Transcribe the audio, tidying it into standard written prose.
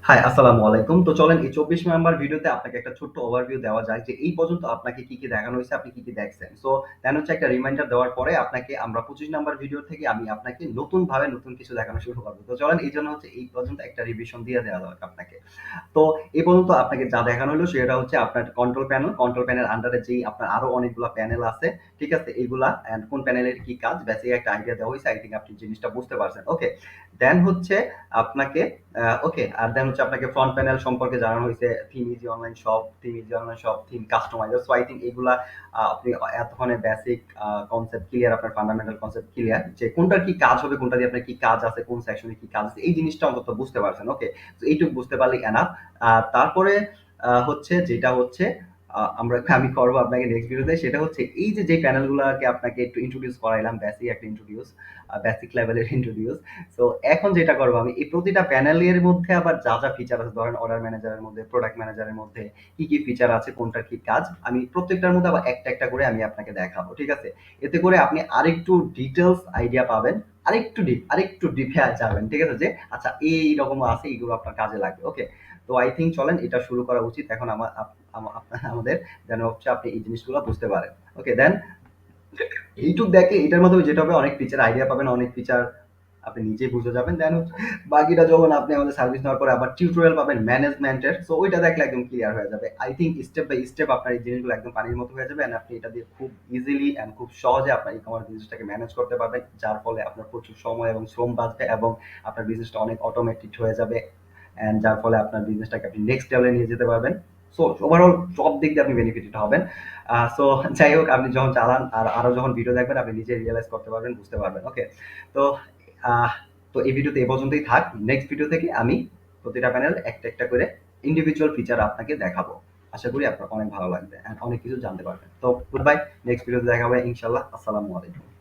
High, আসসালামু আলাইকুম। তো চলেন এই ২৪ নাম্বার ভিডিওতে আপনাকে একটা ছোট্ট ওভারভিউ দেওয়া যাক যে এই পর্যন্ত আপনাকে কি দেখানো হইছে, আপনি কি দেখছেন। সো দেন হচ্ছে একটা রিমাইন্ডার দেওয়ার পরে আপনাকে আমরা ২৫ নাম্বার ভিডিও থেকে আমি আপনাকে নতুনভাবে নতুন কিছু দেখানো শুরু করব। তো চলেন এইজন্য হচ্ছে এই পর্যন্ত একটা রিভিশন দিয়ে দেওয়া যাক আপনাকে। তো এই পর্যন্ত আপনাকে যা দেখানো হলো সেটা হচ্ছে আপনার কন্ট্রোল প্যানেল। কন্ট্রোল প্যানেল আন্ডারে যেই আপনার আরো অনেকগুলা প্যানেল আছে। ঠিক আছে? এগুলা অ্যান্ড কোন প্যানেলের কি কাজ বেসিক একটা আইডিয়া দেওয়া হইছে। আই থিংক আপনি জিনিসটা বুঝতে পারছেন। ওকে। দেন হচ্ছে আপনাকে ওকে আর দেন হচ্ছে আপনাকে ফ্রন্ট প্যানেল সম্পর্কে জানানো হয়েছে theme easy online shop, theme customiser. So I think এগুলা আপনি এতক্ষণে বেসিক কনসেপ্ট ক্লিয়ার, আপনার ফান্ডামেন্টাল কনসেপ্ট ক্লিয়ার যে কোনটার কি কাজ হবে, কোনটা দিয়ে আপনার কি কাজ আছে, কোন সেকশনে কি কাজ আছে এই জিনিসটা অন্তত বুঝতে পারছেন। ওকে, তো এইটুকু বুঝতে পারলেই এনাফ। আর তারপরে হচ্ছে যেটা হচ্ছে আমি করবো আপনাকে নেক্সট ভিডিওতে, সেটা হচ্ছে এই যে প্যানেল গুলাকে আপনাকে একটু ইন্ট্রোডিউস করাইলাম, বেসিক একটা ইন্ট্রোডিউস, বেসিক লেভেলের ইন্ট্রোডিউস। তো এখন যেটা করবো আমি এই প্রতিটা প্যানেলের মধ্যে আবার যা ফিচার আছে, ধরেন অর্ডার ম্যানেজারের মধ্যে, প্রোডাক্ট ম্যানেজারের মধ্যে কি ফিচার আছে, কোনটার কি কাজ, আমি প্রত্যেকটার মধ্যে আবার একটা করে আমি আপনাকে দেখাবো। ঠিক আছে? এতে করে আপনি আরেকটু ডিটেলস আইডিয়া পাবেন, আরেকটু ডিপে যাবেন। ঠিক আছে? যে আচ্ছা এই রকম আছে, এইগুলো আপনার কাজে লাগবে। ওকে, তো আই থিঙ্ক চলেন এটা শুরু করা উচিত এখন আমাদের, যেন হচ্ছে আপনি এই জিনিসগুলো বুঝতে পারেন। ওকে, দেন এইটুক দেখে এটার মাধ্যমে যেটা হবে, অনেক ফিচার আইডিয়া পাবেন, অনেক ফিচার আপনি নিজেই বুঝে যাবেন। দেন বাকিটা যখন আপনি আমাদের সার্ভিস নেওয়ার পরে আবার টিউটোরিয়াল পাবেন ম্যানেজমেন্টের, সো ওইটা দেখলে একদম ক্লিয়ার হয়ে যাবে। I think step by step আপনার এই জিনিসগুলো একদম পানির মতো হয়ে যাবে, and আপনি এটা দিয়ে খুব ইজিলি অ্যান্ড খুব সহজে আপনার ই-কমার্স বিজনেসটাকে ম্যানেজ করতে পারবেন, যার ফলে আপনার প্রচুর সময় এবং শ্রম বাঁচবে এবং আপনার বিজনেসটা অনেক অটোমেটিক হয়ে যাবে, অ্যান্ড যার ফলে আপনার বিজনেসটাকে আপনি নেক্সট লেভেলে নিয়ে যেতে পারবেন। সো ওভারঅল সব দিক দিয়ে আপনি বেনিফিটেড হবেন। সো যাই হোক, আপনি যখন চালান আর আরো যখন ভিডিও দেখবেন আপনি নিজে রিয়েলাইজ করতে পারবেন, বুঝতে পারবেন। ওকে, তো আহ, তো এই ভিডিওতে এই পর্যন্তই থাক। নেক্সট ভিডিও থেকে আমি প্রতিটা প্যানেল একটা করে ইন্ডিভিজুয়াল ফিচার আপনাকে দেখাবো। আশা করি আপনার অনেক ভালো লাগবে and অনেক কিছু জানতে পারবেন। তো গুড বাই, নেক্সট ভিডিওতে দেখা হবে ইনশাল্লাহ। আসসালামু আলাইকুম।